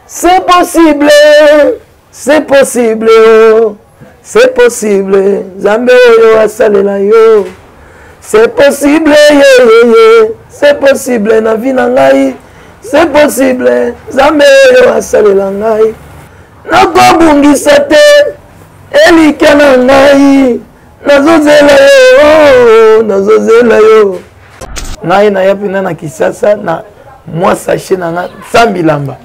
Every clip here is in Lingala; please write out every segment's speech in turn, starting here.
C'est possible, c'est possible, c'est possible. Zambe yo asalela yo. C'est possible, c'est possible na vie na ngai. C'est possible, Zambe yo asalela ngai. Nako bungisa te, elike na ngai. Nazozela yo, nazozela yo. Ngai na yapi na Kisasa na moi sachet na sambilamba.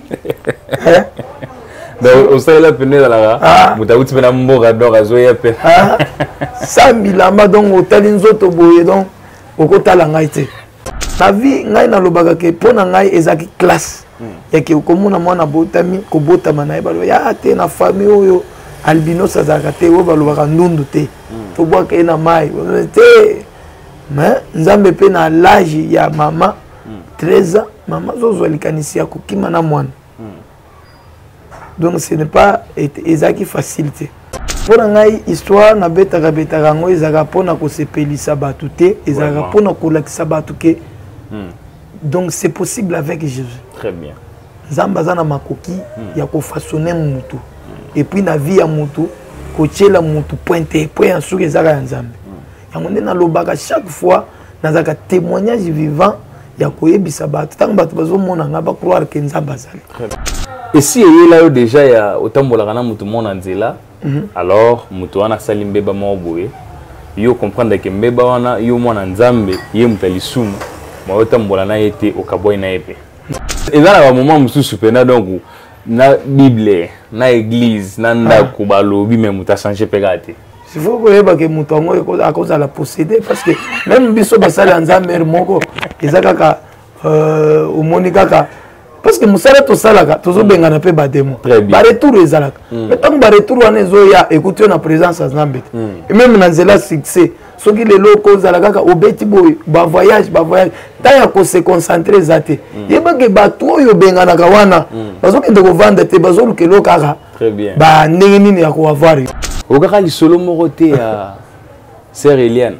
Donc au sein la peine là mutaouti pena mboka donc azoya pe. Sambilamba donc otali nzoto boye donc okotala ngai te. Na vie ngai na lobaka ke pona ngai ezaki classe. Ya ke komuna mwana botami ko botama na ebalo ya te na famille oyo albinos azaka te o balobaka ndundu te. To boka ina mai te. Mais nzambe pe na l'âge ya mama 13 ans maman zozwa likanisi ya kokima na mwana. Donc ce n'est pas ezaki facilité. Pour ngai histoire na betaka ngo ezaka pona ko sepelisa batu te, ezaka pona ko lakisa batu ke. Donc c'est possible avec Jésus. Très bien. Nzamba zana makoki ya ko façonner mutu. Et puis na vie ya mutu ko tchela mutu pointe point sur ezaka ya Nzambe. Yango na lobaka chaque fois nazaka témoignage vivant ya koyebisa batu tant batu bazomona nga ba croire que Nzamba zali. Et si il y a déjà ya otambola na mutu mona nzela alors mutu wana salimbe ba moboye yo comprendre que mbeba wana yo mona Nzambe ye mutalisumu ma otambola na yete okaboy na epe. Et là ba moment mususu pena donc na Bible na église na ndako balobi même muta changer pegate. Il faut que mutongo à cause de la posséder parce que même biso basala Nzambe moko ezaka au monika parce que musala to salaka tozo benga na pe bademo ba retour ezalaka mais tant ba retour wana ezoya écouter na présence à Nzambe et même na nzela succès soki le loko zalaka ka obeti boy ba voyage ta ya ko se concentrer zate yeba ke bato oyo benga na kawana bazoki ndeko vanda te bazoluke lokaka très bien ba ndenge nini ya ko avoir okaka li solo morote ya sœur Eliane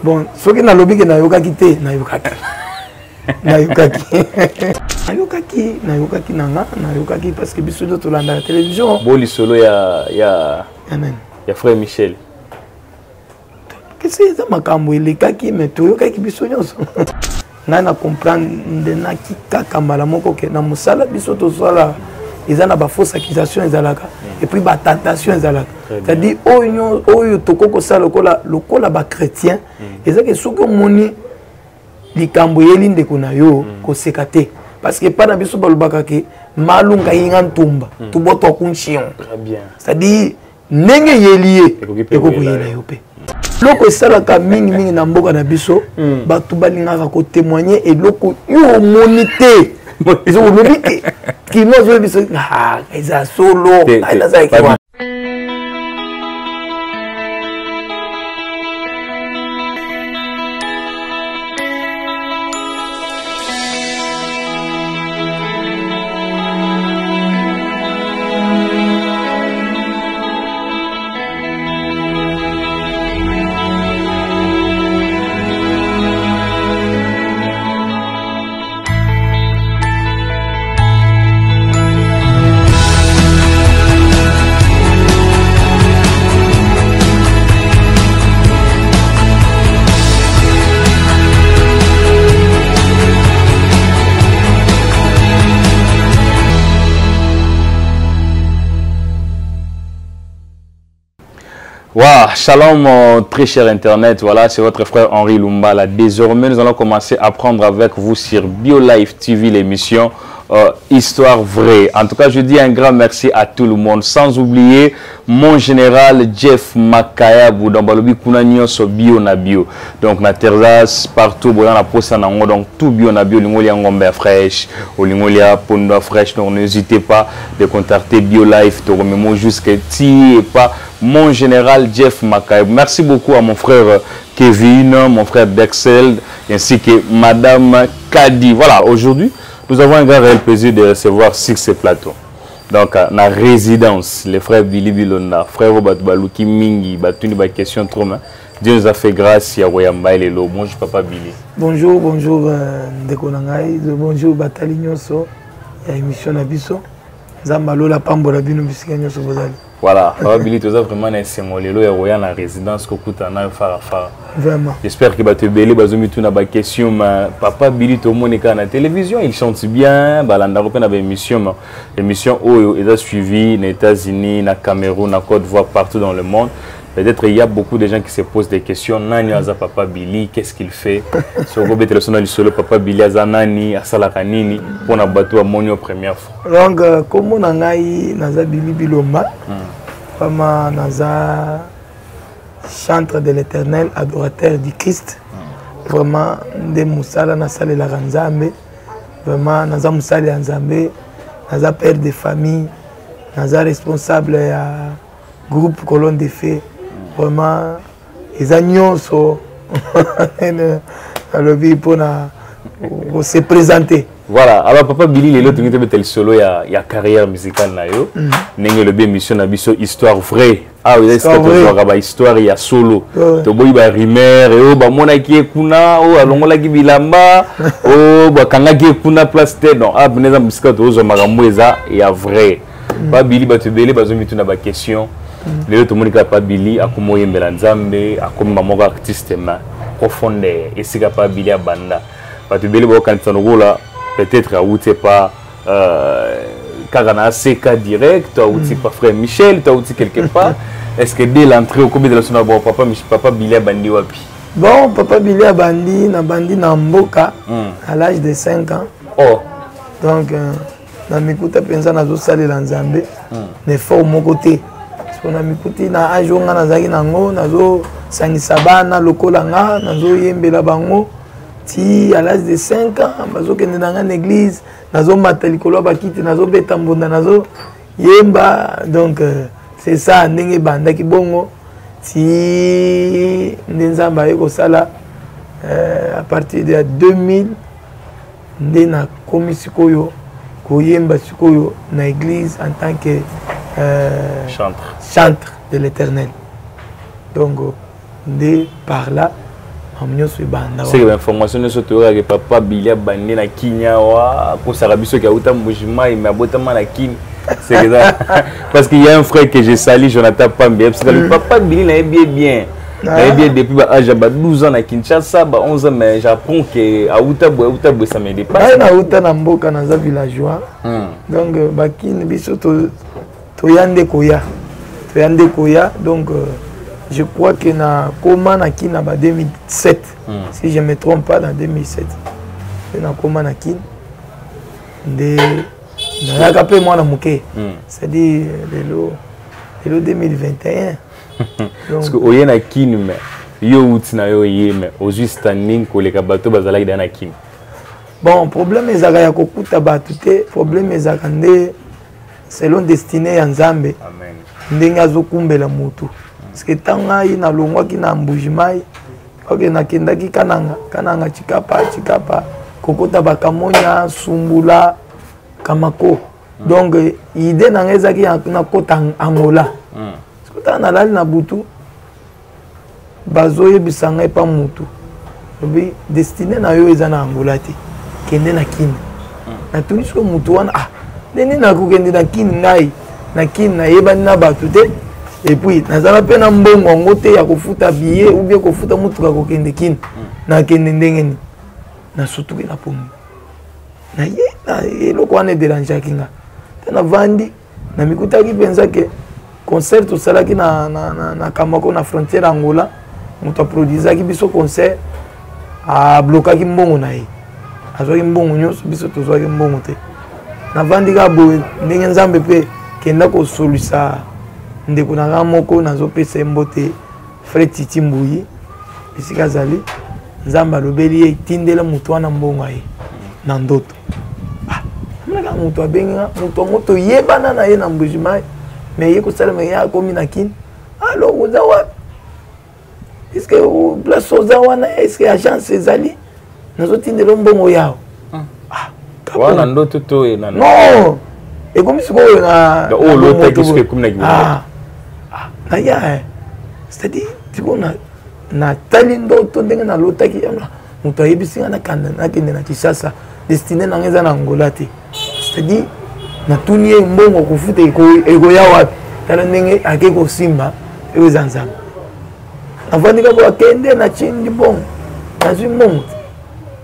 bon soki na lobi ke na yokaki te na yokaki nayokaki parce que biso to landa la télévision boli solo ya frère Michel qu'est-ce que ça makambo elekaki mais to yokaki biso nyonso na comprendre na kaka mbala moko ke na musala biso to sala ezana ba fausse accusation ezalaka et puis ba tentation ezalaka c'est-à-dire oyo tokoko sala lokola ba chrétien ezaka soki moni likambo yelinde kuna yo ko sekate parce que pas na biso balobaka ke malunga yinga ntumba to boto kunchion très bien c'est-à-dire ndenge yelié ekokuyela yo pe loko esalaka mingi na mboka na biso batu balingaka ko témoigner et loko yo monité ils ont oublié qui moi je biso eza solo eza ça qui Wow, shalom très cher internet, voilà c'est votre frère Henri Lumbala. Désormais nous allons commencer à prendre avec vous sur BioLife TV l'émission Histoire vraie. En tout cas je dis un grand merci à tout le monde, sans oublier mon général Jeff Makayabou dans Balobi Kunanyo so bio na bio. Donc na terzas partout boyan la posa nango donc tout bio na bio lingolia ngombe fraîche, ou lingolia pondo fraîche. Donc n'hésitez pas de contacter BioLife to rememo jusqu'à ti et pas mon général Jeff Makayabou. Merci beaucoup à mon frère Kevin, mon frère Dexel ainsi que madame Kadi. Voilà, aujourd'hui nous avons un grand réel plaisir de recevoir sur ce plateau. Donc, la résidence, les frères Billy Bilona, frère Robert Balouki Mingi, Batuni, question trop, Dieu nous a fait grâce, Yaroyamba et Lelo. Bonjour Papa Billy. Bonjour, bonjour Ndeko Nangai, bonjour Batali Nyoso, il y a émission Nabiso. Zambalo la Pambola Bino Bisika Nyoso Bozali. Voilà, Papa Billy, tu as vraiment un Lelo Yaroya la résidence Kokutana Farafara. Vraiment. J'espère que tu vas bazomi tout na ba question mais Papa Billy tout le monde est à la télévision, il chante bien, balanda repena ba émission Oyo est suivi aux États-Unis, na Cameroun, na Côte d'Ivoire partout dans le monde. Peut-être il y a beaucoup de gens qui se posent des questions. Nani aza Papa Billy, qu'est-ce qu'il fait? Sur le téléphone solo Papa Billy aza nani, asala kanini pour na bateau à monio première fois. Donc comme on a naza Billy Biloma, vraiment naza chantre de l'Éternel, adorateur du Christ. Vraiment de musala na sale la Nzambe. Vraiment naza musala Nzambe, naza père de famille, naza responsable à groupe Colonne de Fées. Vraiment, les agneaux sont pour se présenter. Voilà, alors Papa Billy, les autres qui solo, il y a carrière musicale. Il y a une émission, histoire vraie. Ah, vous avez histoire, il y a solo. Tu as rimer, mona qui est kuna, alongola qui bilamba, kanga qui est kuna place tête. Non, ah, venez à musique, il y a vrai. Papa Billy, tu as une question. Les autres monde Papa Billy a comme yembela Nzambe a comme maman artiste ma profondeur et c'est Papa Billy a banda Papa Billy bo quand là peut-être à outé pas Karana CK direct ou outé pas frère Michel tu outé quelque part est-ce que dès l'entrée au combien de la sonne bon Papa Billy a bandi wapi bon Papa Billy a bandi na mboka à l'âge de 5 ans oh donc na mikuta penza na zo salela Nzambe ne fort mon côté on a mikuti na ajonga na zaki nango nazo sangisa bana lokola nga nazo yembela bango ti à l'âge de 5 ans bazo kende na l'église nazo matalikolo bakiti nazo beta mbunda nazo yemba donc c'est ça ndenge banda ki bongo ti nzamba yeko sala à partir de 2000 ndena komi sikoyo koyemba sikoyo na église en tant que chantre de l'Éternel. Donc, par là, c'est l'information que Papa Billy a banni na Kenya pour Sarabiso qui a autant mouvement et m'a botamment la Kenya. C'est ça. Parce qu'il y a un frère que j'ai sali, Jonathan Pambé. Parce que Papa Billy l'a bien. Bien depuis l'âge de 12 ans à Kinshasa, 11 ans, mais j'apprends que Aouta ça me dépasse. Aouta na mboka na za villageois. Donc bakine biso Toyande Koya, donc je crois que na Koma na Kin na 2007, si je ne me trompe pas, dans 2007. Na Koma na Kin, na kapé moi na Mouké, c'est-à-dire le 2021. Parce que Oye na Kin, yo outi na yo yeme, ozu standing ko le kabato bazala ida na Kin. Bon, problème ezaka ya kokuta batute, problème ezaka nde selon destinée ya Nzambe ndenge azokumbela mutu parce que tanga ina longwa kina mbujimai oke nakendaki kananga chikapa kokota bakamonya sumbula kamako donc idée nanga ezaki na kota Angola kota na lali na butu bazoyebisa ngai pa mutu obi destinée na yo eza na Angola te kende na Kini na tunisko mutu wana neni na kokende na Kini ngai na Kini na yebani na batu te et puis nazala pe na mbongo ngo te ya kofuta billet ou bien kofuta mutuka kokende Kini na kende ndenge na sutuki na pomu na ye na eloko wana dérange kinga na vandi na mikutaki penza ke concert osalaki na Kamako na frontière Angola mutu produisaki biso concert a blokaki mbongo na ye azwaki mbongo nyonso biso tozwaki mbongo te na vandi ka boye ndenge Nzambe pe kenda ko solusa ndeko na nga moko nazopesa mbote Fred Titi Mbuyi bisika zali Nzambe alobeli ye tindela mutu wana mbongo ye na ndoto mwana mutu abenga mutu moto yebana na ye na mbujima mais ye ko sala me ya komi na Kini alors oza wa est-ce que place oza wana est-ce que agence ezali nazotindela mbongo yao wana ndoto to ena non et comme si on a l'autre qui se comme na ya c'est-à-dire tu vois na tali ndoto ndenge na lotaki moto ayebisi nga nakende na Kinshasa destiné na nga eza na Angola te, c'est-à-dire natuni ye mbongo kofuta ekoya wapi tala ndenge ake kosimba oyo eza Nzambe. Navandi kaka akende na chindi bongo nazwi mbongo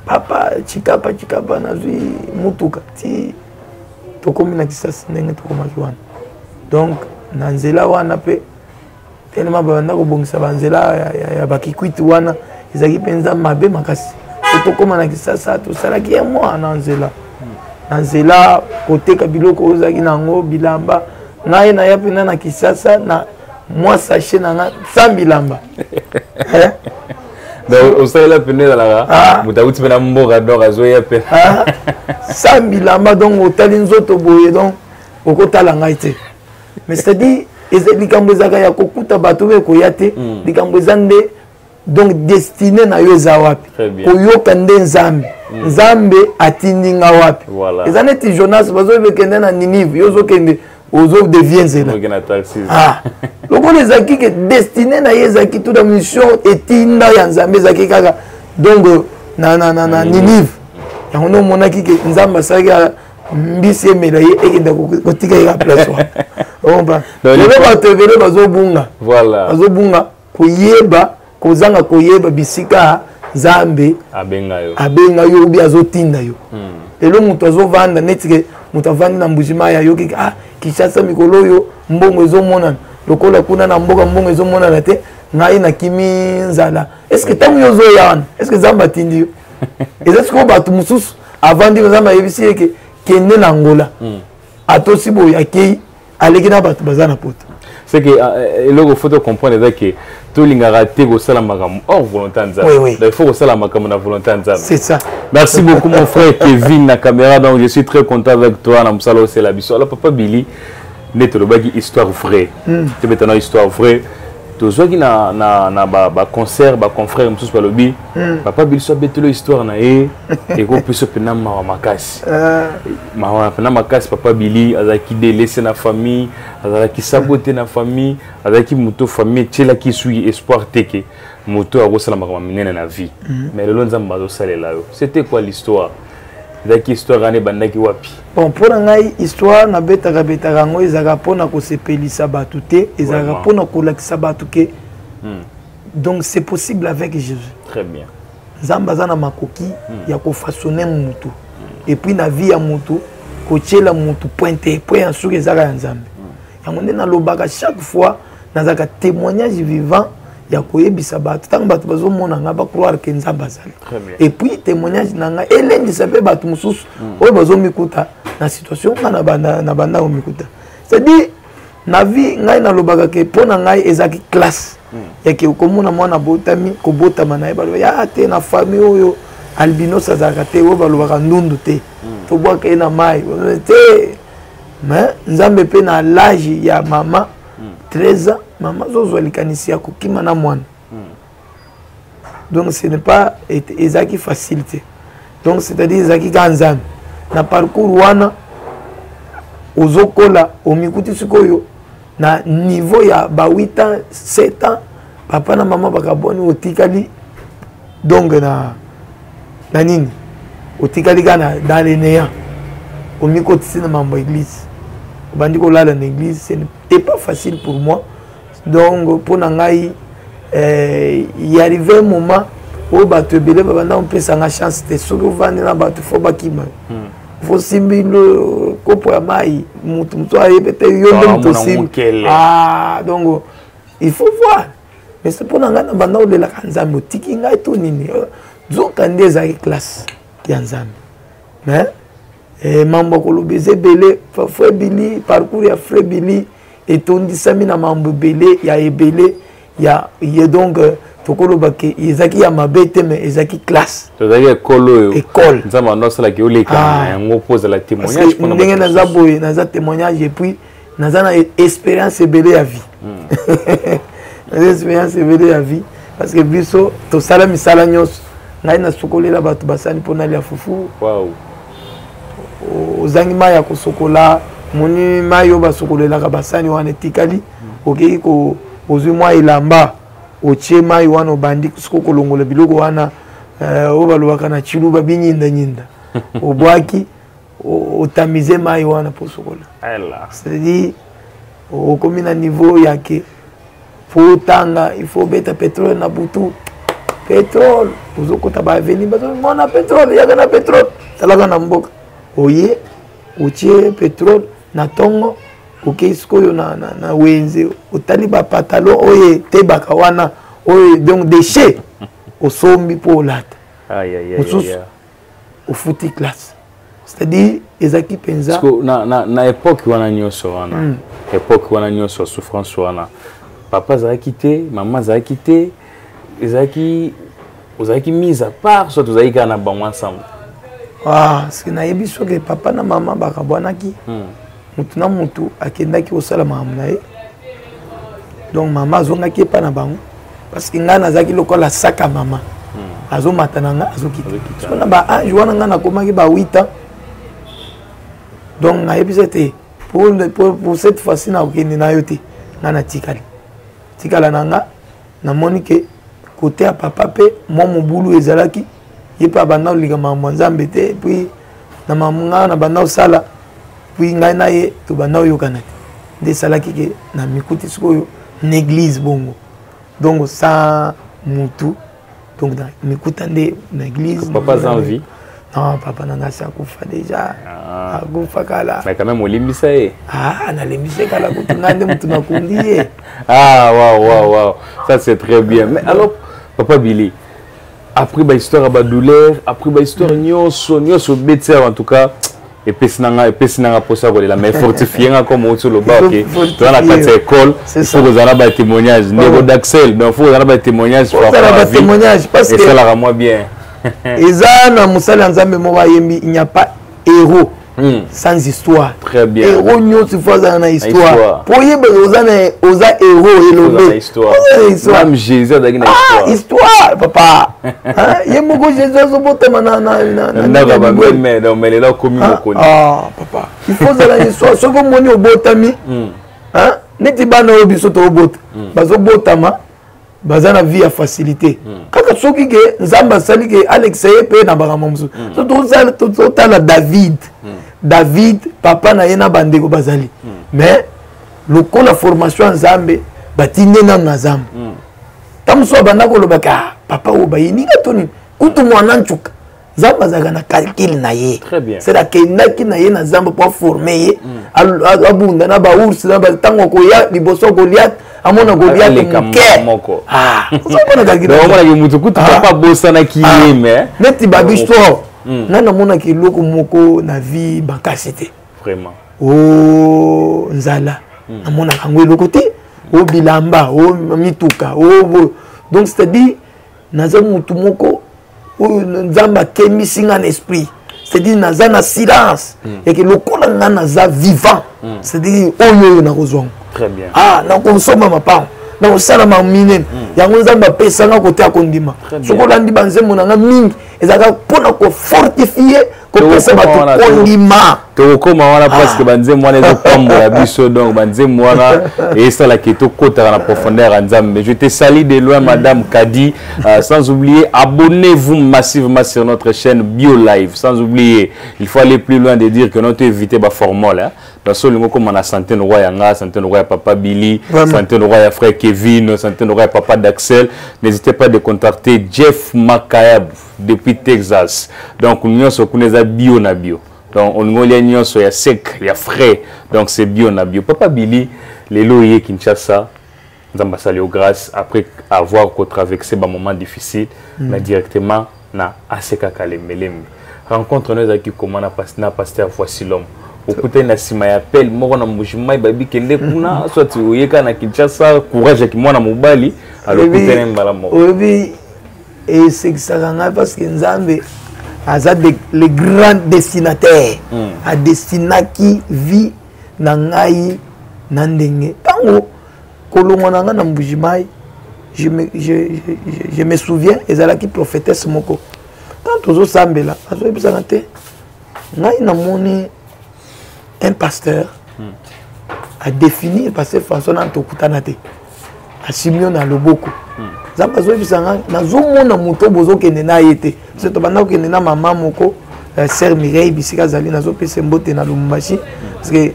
papa chikapa nazwi mutuka ti tokomi na Kinshasa ndenge tokomaki wana. Donc na nzela wana pe tellement babanda kobongisa banzela ya bakikwiti wana ezalaki mpenza mabe makasi. Tokoma na Kinshasa tosalaki ya mwa na nzela koteka biloko ozalaki nango bilamba ngai na ya pena na Kinshasa na mwa sachet na nga 100 bilamba. Donc osala pena la mutauti pena mboka donc azoya pena 100 bilamba donc otali nzoto boye donc okotala ngai te. Mais c'est-à-dire likambo ezaka ya kokuta bato be koya te likambo ezande donc destiné na yo eza wapi koyoka nde Nzambe atindi nga wapi. Eza neti Jonas bazobekende na Ninive yo ozokende ozo devient nzela lokola ezalaki ke destiné na ye ezalaki toute la mission etinda ya Nzambe ezalaki kaka donc na Ninive yango nde omonaki ke Nzambe asalaki mbisi emela ye ekenda kotika ye ka place wana lelo bato ebele bazobunga koyeba kozanga koyeba bisika Nzambe abenga yo obi azotinda yo. Lelo moto azovanda neti ke moto avandi na mbujima ya yo kiki Kinshasa mikolo yo mbongo ezomonana lokola kuna na mboka mbongo ezomonana te ngai na kimi nzala. Est-ce que tango yo zoya wana est-ce que Nzambe atindi yo eza siko bato mosusu avandi Nzambe ayebisi ye ke kende na Angola atosi boye akei aleki na bato baza na poto. C'est que il faut comprendre que tout le monde a raté hors volonté de Nzambe. Il faut que ça la volonté de Nzambe. C'est ça. Merci beaucoup mon frère Kevin na caméra, donc je suis très content avec toi. Na musalo c'est la biso. Alors papa Billy, net le bagi histoire vraie. Tu es maintenant histoire vraie. Tu vois qui na ba concert ba confrère mususu ba lobi. Papa Billy so betelo histoire na e et ko puisse pena makasi. Pena makasi papa Billy azaki délaissé na famille, azaki saboté na famille, azaki moto famille tchela ki sui espoir teke. Moto a rosala makamina na vie. Mais le Nzambe bazo salela yo. C'était quoi l'histoire? Zaki histoire ane bandaki wapi? Bon pour ngai histoire na betaka ngo ezaka pona ko sepelisa batu te, ezaka pona ko lakisa batu ke. Donc c'est possible avec Jésus. Très bien. Nzambe azana makoki ya ko façonner mutu. Et puis na vie ya mutu ko tchela mutu pointe point sur ezaka Nzambe. Yango nde na lobaka chaque fois nazaka témoignage vivant ya koyebisa bato tango bato bazomona nga ba croire que Nzambe azali. Et puis témoignage nanga elendisa pe bato mususu oyo bazomikuta na situation na banda omikuta. C'est-à-dire na vie ngai na lobaka ke pona ngai ezaki classe ya ke komona mwana botami ko botama na yeba ya te na famille oyo albinos azaka te oyo balobaka ndundu te to boaka na mai te. Mais Nzambe pe na l'âge ya mama 13 ans maman zozo likanisi ya kokima na mwana. Donc ce n'est pas ezaki facilité. Donc c'est-à-dire ezaki Nzambe na parcours wana ozokola omikuti sikoyo na niveau ya ba 8 ans 7 ans papa na maman bakaboni otikali donc na nini otikali kana dans les néants omikoti na mambo église bandi ko lala na église. Ce n'était pas facile pour moi. Donc pour ngai y arrivé un moment où bato belé banda on peut sanga chance te soko vandi na bato fo bakima fo simbi le kopo ya mai mutu ayebete yo ndo simbi donc il faut voir. Mais c'est pour nanga na banda olela Nzambe tiki ngai to nini zoka ndeza ki classe ya Nzambe. Mais mambo kolobeze belé frère Billy parcours ya frère Billy et tondisami na mambo belé ya ebelé ya donc tokoloba ke ezaki ya mabete mais ezaki classe tozaki école Nzambe nosala ki oleka yango pose la témoignage pour ndenge naza boye naza témoignage et puis naza na expérience ebelé ya vie. Naza expérience ebelé ya vie parce que biso tosala misala nyonso ngai na sokolela bato basani pona lia fufu. Wow. Ozangi maya kosokola moni mayo basokolelaka basani wana etikali okei ko ozwi mwa elamba otie mai wana obandi siko kolongola biloko wana obalobaka na chiluba binyinda nyinda obwaki otamize mai wana po sokola c'est-à-dire okomi na niveau yake faut tanga il faut beta pétrole na butu pétrole ozokota ba avenir bazo mona pétrole yaka na pétrole talaka na mboka oye otie pétrole na tongo ok sikoyo na wenze otali ba pantalon oye tebaka wana oye donc déchet osombi po olata mosusu ofuti classe c'est-à-dire ezaki penza na époque wana nyonso wana époque wana nyonso souffrance wana papa azalaki te maman azalaki te ozalaki mise à part soit ozalaki kaka na bango ensemble parce que nayebi soki papa na maman bakabwanaki mutu na mutu akendaki kosala makambo na ye donc mama azongaki epa na bango parce que ngai nazalaki lokola saka mama azomata na nga azokita so na baange wana ngai nakomaki ba 8 ans donc nayebisa te pour cette fois-ci nakokende na yo te ngai natikala na nga namoni ke kote ya papa mpe mwa mobulu ezalaki ye mpe abanda kolika makambo ya nzambe te puis na makambo ngai na banda kosala puis ngai na ye tobanda oyokana te nde esalaki ke na mikuti sikoyo na église bongo donc sans mutu donc mikuta nde na église papa aza en vie non papa nanga asi akufa déjà akufa kala mais quand même olimbisa ye nalembisa kala kutu ngai nde mutu nakundi ye wow ça c'est très bien mais alors papa Billy après ba histoire ba douleur après ba histoire nyonso betier en tout cas et pesinanga posa kolela mais fortifier nga comme au le bas OK tu as la école il faut que ça ba témoignage niveau d'Axel donc faut que ba témoignage pour la témoignage parce que ça la moi bien eza na musala nzambe mo ba yembi il n'y a pas héros sans histoire. Très bien. Héros nyonso il faut ça na histoire pour yeba oza héros elobe histoire même Jésus a une histoire histoire papa yemoko Jésus zo botema na mais non mais là comme papa il faut ça la histoire ce que moni obotami neti bana obiso to obota bazo botama baza na vie ya facilité kaka soki ke nzamba sali ke Alex pe na bakama musu to tala David papa na yena bandeko bazali mais lokola formation nzambe batinde na nzambe tamso banda ko lobaka papa o bayini katoni kutu mwana nchuka nzamba zaga na calcul na ye c'est la kenaki na ye na nzambe pour former ye abunda na ba ours na ba tango ko ya liboso Goliath amona Goliath moko sokona kakira omona ke mutu kutu papa bosana ki mais neti babisto nana mona ki loko moko na vie bakasité vraiment nzala amona kango loko te bilamba mituka donc c'est-à-dire naza mutu moko nzamba kemisi nga na esprit c'est-à-dire naza na silence et que lokola nga naza vivant c'est-à-dire oyo na kozwa très bien na konsoma mapao na kosala mamine yango nzamba pesanga kote akondima sokola ndi banzembo na nga mingi ezaka mpona kofortifier kopesa bato kondima tokokoma wana parce que banzembo wana ezopambola biso donc banzembo wana esalaki tokotaka na profondeur ya nzambe. Je te salue de loin madame Kadi, sans oublier abonnez-vous massivement sur notre chaîne BioLive, sans oublier il faut aller plus loin de dire que non tu éviter ba formule dans ce lingo comme on a santé no roi yanga santé no roi papa Billy santé no roi frère Kevin santé no roi papa d'Axel. N'hésitez pas de contacter Jeff Makayab depuis Texas. Donc nous sommes connaissons bio na bio. Donc on a l'union sur ya sec, ya frais. Donc c'est bio na bio. Papa Billy, les loyers Kinshasa, nous avons passé aux grâces après avoir traversé un moment difficile, mais directement na ACK Kalemelem. Rencontre nous avec comment na pasteur Voici l'homme. Okuta na sima ya appel moko na mbushima baby kende kuna soit oyeka na Kinshasa courage ki mwana mobali alors kuta mbala moko. Obi et c'est que ça nga parce que Nzambe aza le grand destinataire a destinaki vie na ngai na ndenge tango kolongo na nga na mbujimai je me souviens ezalaki prophétesse moko tant ozo sambela azo ebisanga te ngai na moni un pasteur a défini le pasteur François Nantokutana te asimio na loboko nzambe azoyebisa ngai nazomona moto bozokende na ye te so tobanda kokende na mama moko sœur Mireille bisika azali nazopesa mbote na Lubumbashi parce que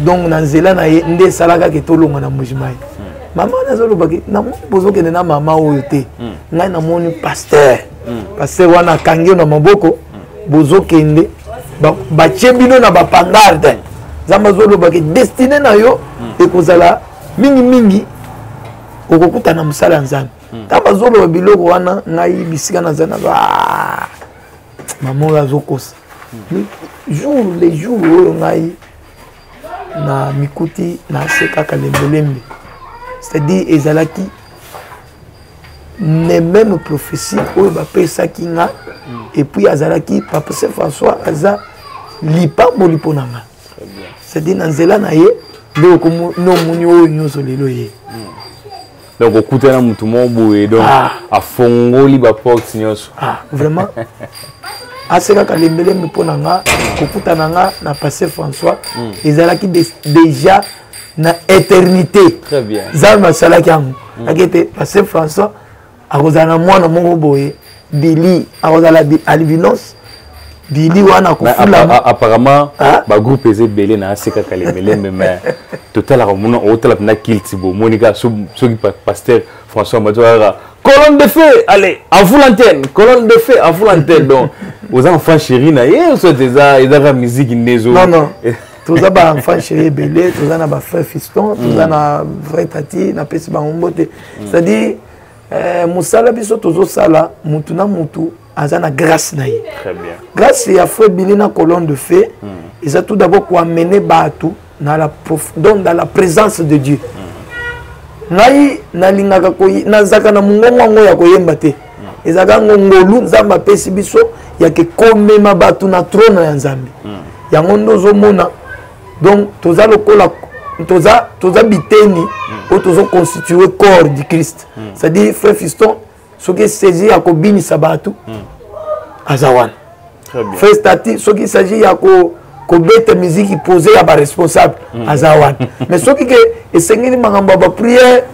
donc na nzela na ye nde esalaka ke tolonga na mojimai mama nazolobaki namoni bozokende na mama oyo te ngai namoni pasteur wana akangi yo na maboko bozokende batie bino na bapangarde nzambe azolobaki destine na yo ekozala mingi okokutana mosala ya nzambe ntango bazoloba biloko wana ngai bisika na zana mama oyo azokosa les jours oyo ngai na mikuti na ase kaka lembelembe c'est-à-dire ezalaki ne même prophétie oyo bapesaki nga et puis azalaki papa Saint François aza lipamboli mpo na nga c'est-à-dire na nzela na ye nde nomoni oyo nyonso lelo ye donc okutana mutu moko boye donc afongoli baporte nyonso vraiment ase kaka lembelembe mpo na nga kokutana nga na passé François ezalaki déjà na éternité très bien nzambe asalaki yango aki ete passé François akozala na mwana moko boye Billy akozala albinos Billy wana kofulama apparemment bagroupe eza ebele na ase kaka lembelembe mais totalaka mona otala mpena kilti bomonika soki pasteur François Madouara colonne de feu allez en full antenne colonne de feu en full antenne donc aux enfants chéris na ye soit ezaka musique ndezo non toza ba enfants chéris ebele toza na ba frère fiston toza na vrai tati na pesi bango mbote c'est-à-dire mosala biso tozosala mutu na mutu aza na grâce na ye très bien grâce ya frère Billy na colonne de feu eza tout d'abord ko amener bato dans la présence de Dieu ngai nalingaka nazaka na mungongo yango ya koyemba te ezaka ngongolu nzambe apesi biso ya ke komema bato na trône ya nzambe yango ndozomona donc toza lokola toza biteni oyo tozoconstitue corps du Christ c'est-à-dire frère fiston soki saisi ya kobinisa bato aza wana frère stati soki s'agit ya kobeta musique posé ya baresponsable aza wana mais soki ke esengeli makambo ya bapriere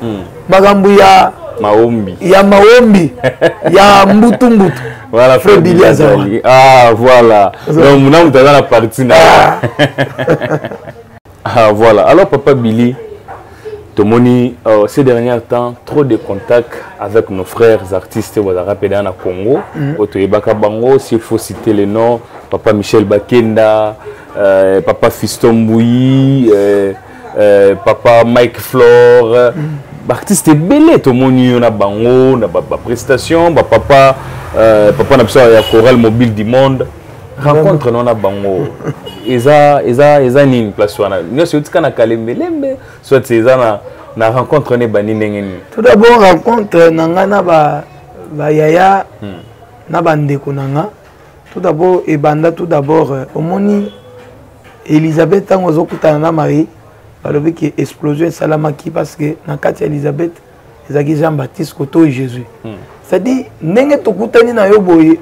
makambo ya maombi ya mbutu voilà frère Billy aza wana voilà donc muna mutu aza na parti na voilà alors papa Billy tomoni ces derniers temps trop de contacts avec nos frères artistes bazarapeda na Congo otoyebaka bango s'il faut citer les noms papa Michel Bakenda papa Fiston Mbouyi papa Mike Flore artiste belé tomoni na bango na ba prestation papa na biso ya chorale mobile du monde rencontre non na bango eza nini place wana nyonso yotika na kalembelembe soit eza na rencontre ne bani ndenge nini tout d'abord rencontre nanga na ba yaya na bandeko nanga tout d'abord ebanda tout d'abord omoni Elisabeth tango zokutana na Marie balobi ki explosion salamaki parce que na kati ya Elisabeth ezaki Jean-Baptiste koto Jésus c'est-à-dire ndenge tokutani na yo boye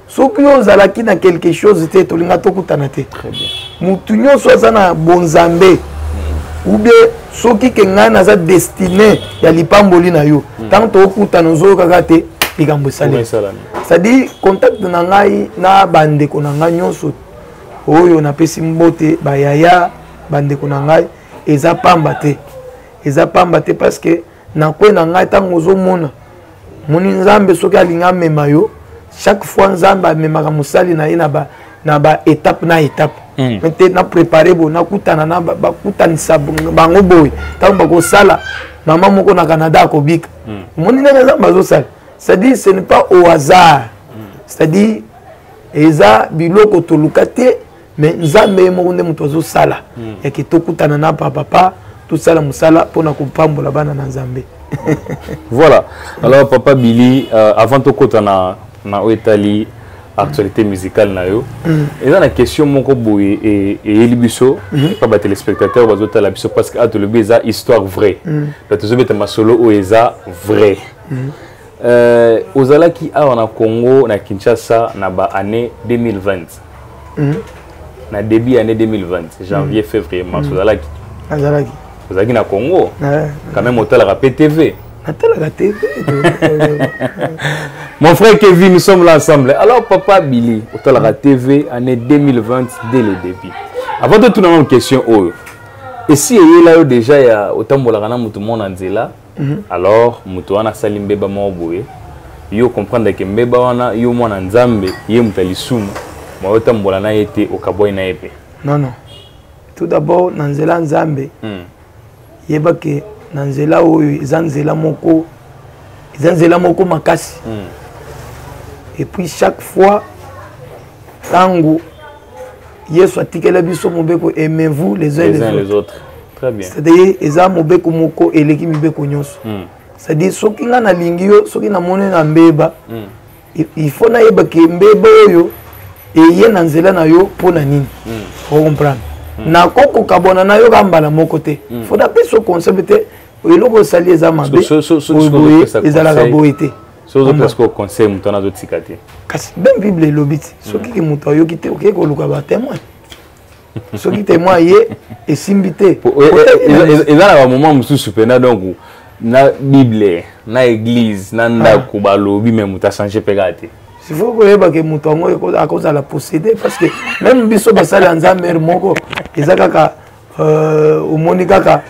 soki ozalaki na quelque chose te tolinga tokutana te très bien mutu nyonso aza na bonzambe ou bien soki ke ngai naza destiné ya lipamboli na yo tant tokutana ozokaka te likambo esali c'est-à-dire contact na ngai na bandeko na ngai nyonso oyo napesi mbote bayaya bandeko na ngai eza pamba te parce que na kwe na ngai ntango ozomona moni nzambe soki alinga amema yo chaque fois nzambe amemaka mosali na ye na ba étape na étape te na préparer bo nakutana na bakutanisa bango boye ntango bakosala mama moko na Canada akobika moni ndenge nzambe azosala c'est-à-dire ce n'est pas au hasard c'est-à-dire eza biloko toluka te mais nzambe moko nde moto azosala yaki tokutana na papa tosala mosala mpona kopambola bana na nzambe voilà alors papa Billy avant tokota na etali actualité musicale na yo eza na question moko boye eyeli biso pa ba téléspectateurs bazotala biso parce que atolobi eza histoire vraie tozobeta masolo oyo eza vrai ozalaki awa na Congo na Kinshasa na ba année 2020 na début année 2020 janvier février mars ozalaki Vous avez na Congo. Quand même, hôtel à PTV. Mon frère Kevin, nous sommes là ensemble. Alors, papa Billy, hôtel à TV, année 2020, dès le début. Avant de tout, une question. Et si il y a déjà autant de monde en Zela, alors, Moutouana Salimbeba Moboué, il faut comprendre que Mbeba wana, il y a un Nzambe, il y a un Talisum, mais autant de été au Kaboy Naepe. Non. Tout d'abord, Nanzela Nzambe, il y a que Nanzela ou Zanzela Moko Makasi. Et puis chaque fois, Tango, Yesu atikela biso mobeko, aimez-vous les uns les autres. Très bien. C'est-à-dire, Eza mobeko moko eleki mibeko nyonso. C'est-à-dire, soki nga na lingio, soki na mone na mbeba, il faut na yeba ke mbeba oyo, eye na nzela na yo pona nini. Faut comprendre. Na koko kabona na yo gambala moko te. Faut d'après ce concept te, eloko sali eza mabe, ezalaka boye te. Sozo presque au conseil mutana zo tikate. Kasi ben Bible elobiti, soki ke muto ayoki te, oke koluka ba témoin. Soki témoin ye esimbi te. Eza na moment mususu pena donc na Bible, na église, na ndako balobi mais muta changer pegate. Il faut que les gens à cause de la posséder parce que même biso basali nzambe moko ezaka au monika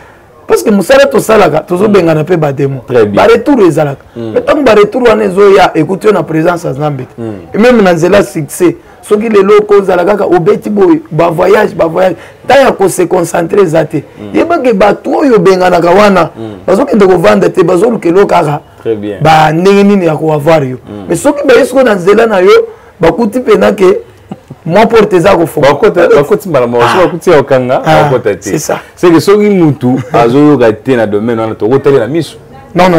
parce que musala to salaka tozo bengana pe bademo ba retour ezalaka mais tant ba retour wana ezoya écouter na présence nzambe et même na nzela succès soki lelo ko zalaka obeti boy ba voyage ta ya ko se concentrer zate yeba ke bato oyo bengana ka wana bazokende ko vendre te bazolukelo kaka. Très bien. Ba nini ya ko avoir yo. Mais soki ba yesko na nzela na yo bakuti pena ke moi porter za ko fo. Bakuti mbala mo bakuti okanga bakota te. C'est ça. C'est que soki mutu azoyo gate na domaine wana to kotali na miso. Non.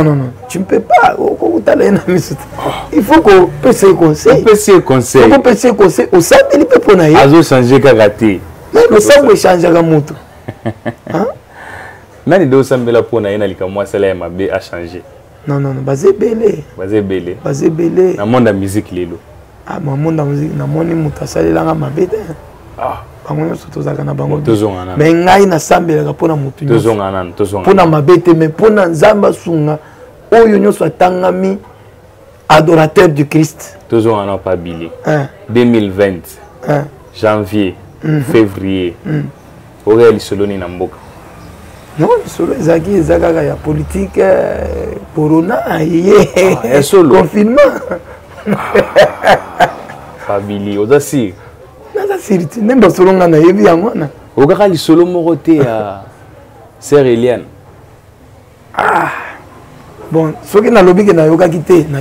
Tu ne peux pas kotala na miso. Il faut que pese conseil. Pese conseil. Faut pese conseil au sein il peut pona ye. Azo changer ka gate. Mais le sang changer ka mutu. Hein? Nani do sambela pona ye na likamwa sala ya mabe a changer. Non, basé belé. Na monde de musique lelo. Ah, ma monde de musique, na moni mutasali langa mabete. Ah, bango surtout zaka na bango. Tozongana. Mais ngai na sambela pona mutu. Tozongana. Pona mabete mais pona nzamba sunga oyo nyoso atangami adorateur du Christ. Tozongana pas Billy. 2020. Janvier, février. Aurélie Soloni na mboka. Non, solo ezaki ezaka ya politique corona confinement. Famille odasi. Naza siriti nemba solo ngana yebi yangona. Okaka li solo morote ya Sœur Eliane. Ah. Bon, soki na lobi ke na yokaki te, na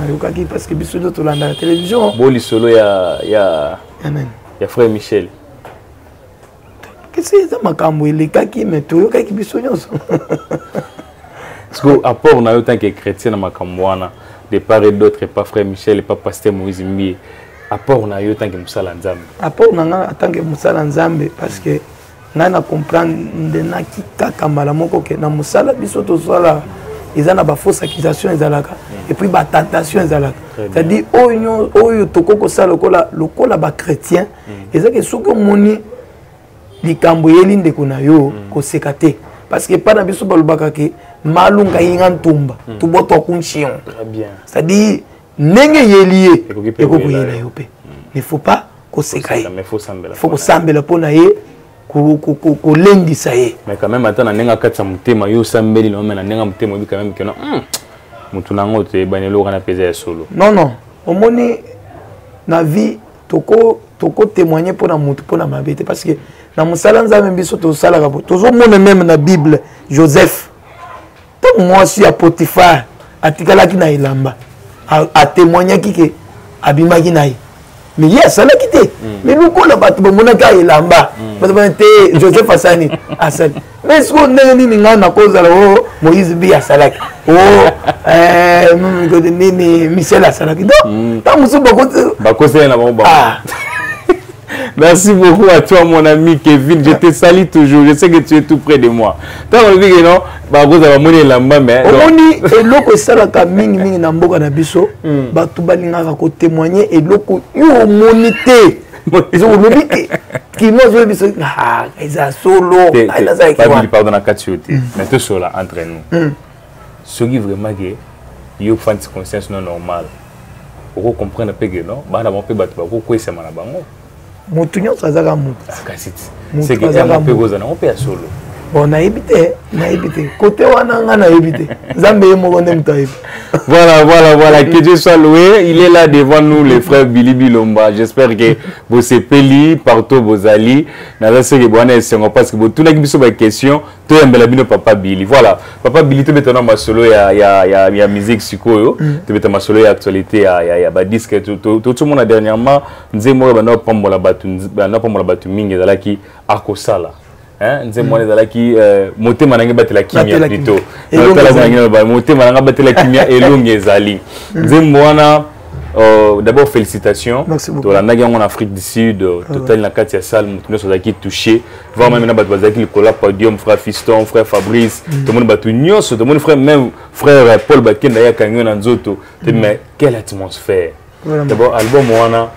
yokaki parce que biso to landa la télévision. Bon li solo ya Amen. Il y a frère Michel. Qu'est-ce que c'est makambo elekaki mais to kaki biso nyonso. Parce que apport na yo tant que chrétien na makambo wana de part et d'autre pas frère Michel et pas pasteur Moïse Mbi. Apport na yo tant que musala nzambe. Apport na tant que musala nzambe parce que na comprendre na kaka mbala moko ke na musala biso to sala ils ont ba fausse accusation ezalaka et puis ba tentation ezalaka. C'est-à-dire oyo tokoko sa lokola ba chrétien ezaka soki moni likambo yelinde kuna yo ko sekate parce que pas na biso balobaka ke malunga yinga ntumba to boto kunchion. Très bien. C'est-à-dire nenge yelié ekoko yela yo pe. Il faut pas ko sekaye. Mais faut sambela. Faut ko sambela pona ye ko lendisa ye. Mais quand même atana nenga katsa mutema yo sambeli no mena nenga mutema bi quand même que non. Mutu nango te banelo kana pesa solo. Non. Omoni na vie toko témoigner pour na mutu pour na mabete parce que na musala nzambe biso to sala ka tozo mona même na Bible Joseph. Tant moi si à Potiphar atikala ki na ilamba a témoigner ki ke abima ki na mais il y a ça là qui était mais nous qu'on a battu mon gars il là bas Joseph Assani Assani mais ce qu'on a dit na cause là Moïse bi Assalak ni Michel Assalak donc tant musu bako c'est na bon. Merci beaucoup à toi, mon ami Kevin. Je te salue toujours. Je sais que tu es tout près de moi. Tant que tu non, bah vous avez monné lamba mais. Omoni eloko salaka mingi na mboka na biso, ba tu balinga ko témoigner eloko yo monité. Ils ont monité. qui moi je biso ah eza solo pas pardon na katiote mais tout cela entre nous ce qui vraiment que yo fan conscience non normal pour comprendre peu que non bana mon peu bat ba ko kwesa mana bango mutu nyonso azaka mutu c'est que un peu goza na on peut solo bon na ebité côté wana nga na ebité Nzambe moko ndem taïb. Voilà, que Dieu soit loué. Il est là devant nous, les frères Billy Bilomba. J'espère que vous êtes peli partout, vous allez. Parce que vous avez des questions. Tout le monde Papa Billy. Voilà, Papa Billy, tu es ma solo, il y a musique suko, tu es ma solo, il y a actualité, il y a disque. Tout le monde dernièrement, nous avons pas battu mingi qui akosala. Nze mwana zalaki moté mananga batela kimia plutôt moté mananga batela kimia elongi ezali nze mwana d'abord félicitations to la nagi en Afrique du Sud total na kati ya salle mutuno sozaki touché voir même na bat bazaki le collab podium frère Fiston frère Fabrice tout le monde batu nyonso tout le monde frère même frère Paul Bakenda ya kanyo na nzoto mais quelle atmosphère d'abord album wana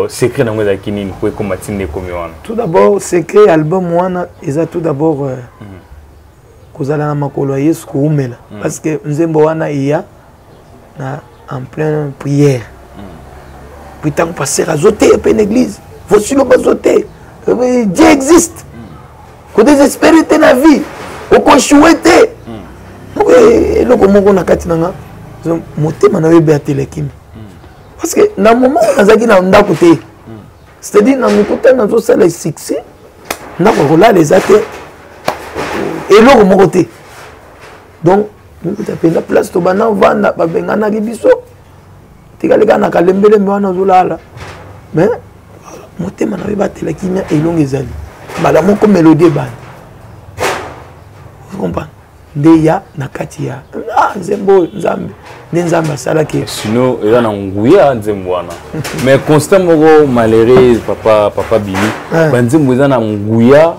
secret na ngweza kinini pour combattre comme wana tout d'abord secret album wana eza tout d'abord kozala na makolo ya Yesu koumela parce que nzembo wana iya na en pleine prière puis tant passer à zoter pe l'église voici le bazoter Dieu existe ko désespérer te na vie ko konchouete et le komoko na kati nanga motema na webe atelekimi. Parce que dans le moment où on a un côté, c'est-à-dire dans le côté où on a le succès, on a les athées et l'autre mon côté. Donc, nous avons la place de Bana, on va à Bisso. Tu as les gars qui ont les gens mais, mon thème, on avait battu la kimia et l'on les a dit. Madame, comme mélodie, vous comprenez? Deya nakatia ah Nzembo Nzambe Nzamba salaki sinon il y a nguya Nzembwana mais constamment malheureux papa Billy Nzembo na nguya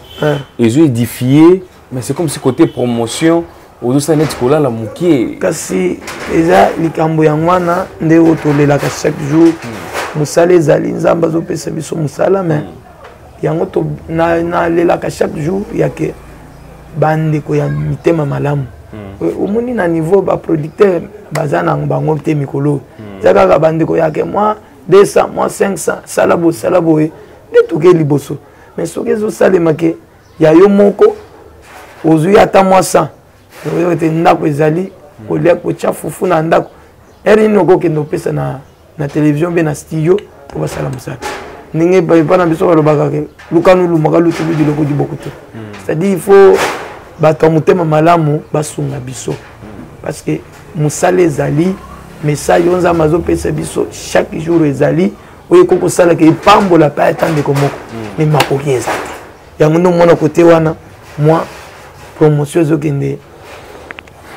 ils ont édifié mais c'est comme si côté promotion aux ça net kola la mukie kasi eza likambo ya ngwana nde otolela ka chaque jour musala ezali Nzamba zo pesa biso musala mais yango to na lela ka chaque jour yake bande ko ya mitema malamu omoni na niveau ba producteur bazana bango te mikolo zaka bande ko yake moi 200 moi 500 salabo de tuke liboso mais soke zo salema ke ya yo moko ozu ya ta moi 100 yo te ndako ezali ko le ko chafufu na ndako eri noko ke no pesa na télévision be na studio ko basala musala ninge ba na biso ba lobaka ke lukanu lumaka lutu bi loko di bokuto c'est-à-dire il faut bato mutema malamu basunga biso parce que musala ezali message onza mazo pesa biso chaque jour ezali oyo koko sala ke pambola pa etande komoko mais makoki ezate yango ndo mona côté wana moi promotion zokende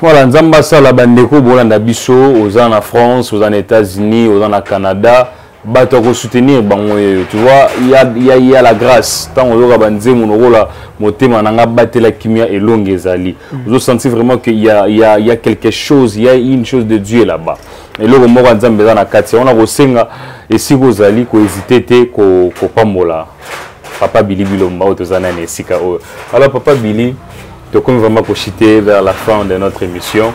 voilà nzamba sala bandeko bolanda biso oza na France oza na États-Unis oza na Canada bato ko soutenir bango tu vois il y a la grâce tant on aura banze monogola motema nanga batela kimia et longue ezali vous sentez vraiment que il y a quelque chose il y a une chose de Dieu là-bas et le moko nzambe za na kati on a ko senga et si vous allez ko hésiter te ko pambola papa Billy Bilomba otozana na esika o alors papa Billy to comme vraiment ko chiter vers la fin de notre émission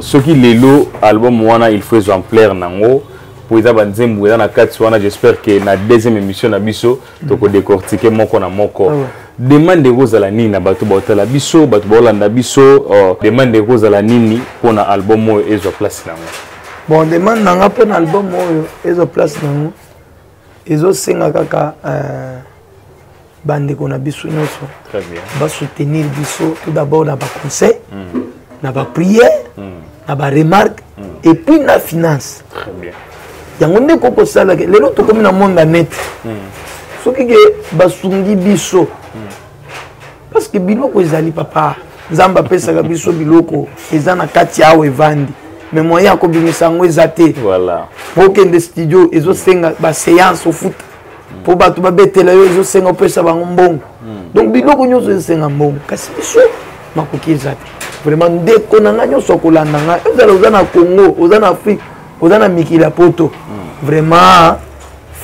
ce qui lelo album wana il faut exemplaire nango pour les abanzembu dans la carte j'espère que na deuxième émission na biso to ko décortiquer moko na moko demande de rose la nini na bato botala biso bato bolanda biso demande de rose la nini pour na album oyo ezo place nango bon demande nanga pour na album oyo ezo place nango ezo senga kaka bande ko na biso nyonso très bien ba soutenir biso tout d'abord na ba conseil na ba prière na ba remarque et puis na finance très bien yango nde koko sala ke lelo to komi na monde net soki ke basungi biso parce que biloko ezali papa Nzamba pesa ka biso biloko eza na kati awe vandi mais moyen ko bimisa ngo ezate voilà pour que de studio ezo senga ba séance au foot pour batu ba betela yo ezo senga pesa bango mbongo donc biloko nyoso esenga mbongo kasi biso makoki ezate vraiment ndeko na nga nyoso kolanda nga oza na Congo oza na Afrique oza na mikila poto vraiment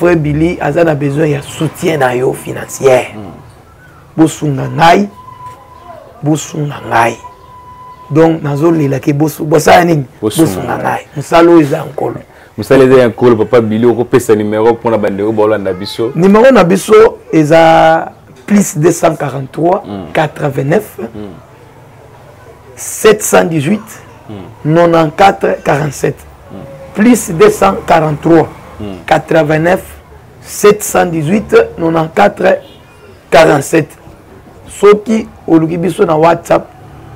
frère Billy a besoin de soutien financier. Bosunga ngai. Donc nazo lila ke bosa nini bosunga ngai. Musalo eza nkolo. Musalo eza nkolo papa Billy oko pesa numéro pour na bandeko bolanda biso. Numéro na biso eza plus 243 89 718 94 47 plus 243 89 718 94 47. Soki oluki biso na WhatsApp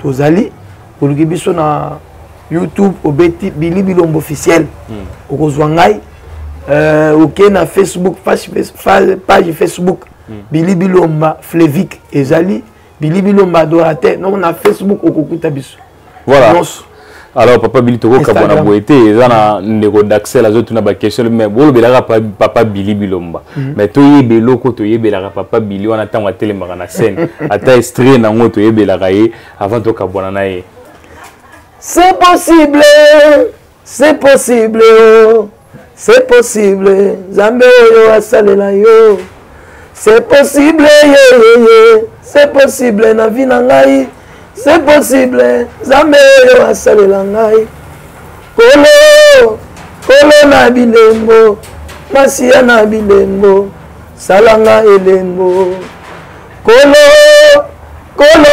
tozali oluki biso na YouTube obeti Billy Bilombo officiel okozwa ngai ok na Facebook page Facebook Billy Bilomba Flevic ezali Billy Bilomba adorateur non na Facebook okokuta biso. Voilà. Alors papa Billy toko kabona boete ezana ndeko d'accès az autres na ba question mais bolo belaka papa Billy Bilomba mais to yebelo ko to yebelaka papa Billy wana tanga telemaka na scène ata extrait na ngoto yebelaka ye avant to kabona na ye. C'est possible, c'est possible, c'est possible. Zambe yo asalela yo. C'est possible, c'est possible na vie na ngai. C'est possible, Zambe yo asalela ngai. Kolo na bilembo, masia na bilembo, salanga elembo. Kolo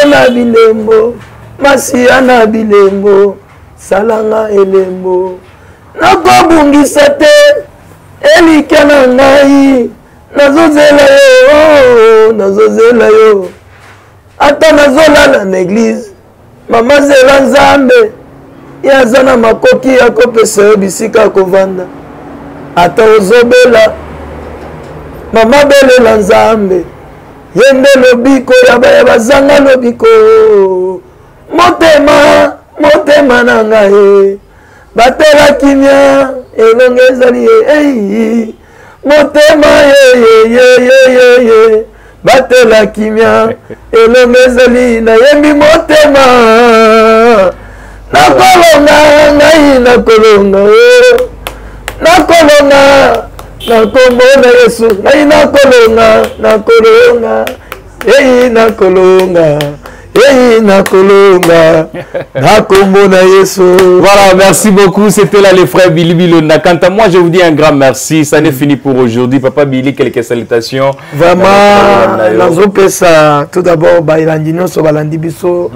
na bilembo, masia na bilembo, salanga elembo. Nakobungisa te, elike na ngai, nazozela yo. Ata nazolala na église, mama zela Nzambe, yazana makoki ya kopesa yo bisika kovanda. Ata ozobela, mama belela Nzambe, yende lobiko ya bazanga lobiko. Motema na ngai, batela kimia, elonge ezali ye, motema ye. Batela kimia elomezali na yembi motema nakolonga ngai nakolonga nakombo na Yesu ngai nakolonga Voilà, merci beaucoup. C'était là les frères Billy Bilonda. Quant à moi, je vous dis un grand merci. Ça n'est fini pour aujourd'hui. Papa Billy, quelques salutations. Vraiment, tout d'abord, Bailandino, Sobalandi Biso,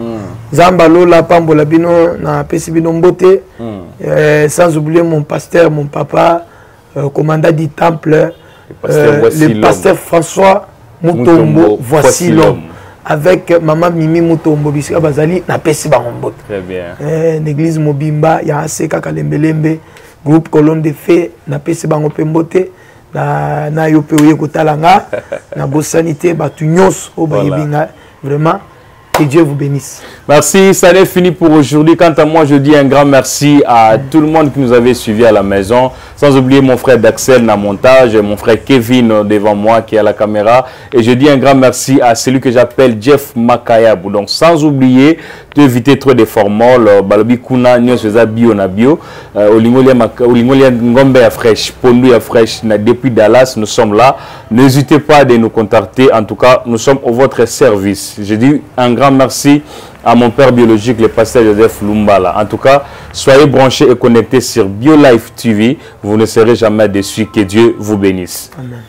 Zambalo, la Pambola Bino, na Pesibino Mbote, sans oublier mon pasteur, mon papa, commandant du temple, le pasteur François Mutombo, voici l'homme. Avec maman Mimi Mutombo Bisika Bazali na pesi bango. Très bien. L'église Mobimba ya Aseka Kalembelembe groupe Colonne de Fée na pesi bango pembote na yope oye kotalanga na bosanité batu nyos o bayebinga vraiment. Que Dieu vous bénisse. Merci, ça n'est fini pour aujourd'hui. Quant à moi, je dis un grand merci à tout le monde qui nous avait suivis à la maison. Sans oublier mon frère Daxel na montage, mon frère Kevin devant moi qui est à la caméra. Et je dis un grand merci à celui que j'appelle Jeff Makayabou. Donc sans oublier d'éviter trop de formules. Balobi Kuna, Nyos Feza Bio na Bio. Olingolia Ngombe à fraîche, Pondu à fraîche. Depuis Dallas, nous sommes là. N'hésitez pas de nous contacter. En tout cas, nous sommes au votre service. Je dis un grand merci à mon père biologique, le pasteur Joseph Lumbala. En tout cas, soyez branchés et connectés sur BioLife TV. Vous ne serez jamais déçus. Que Dieu vous bénisse. Amen.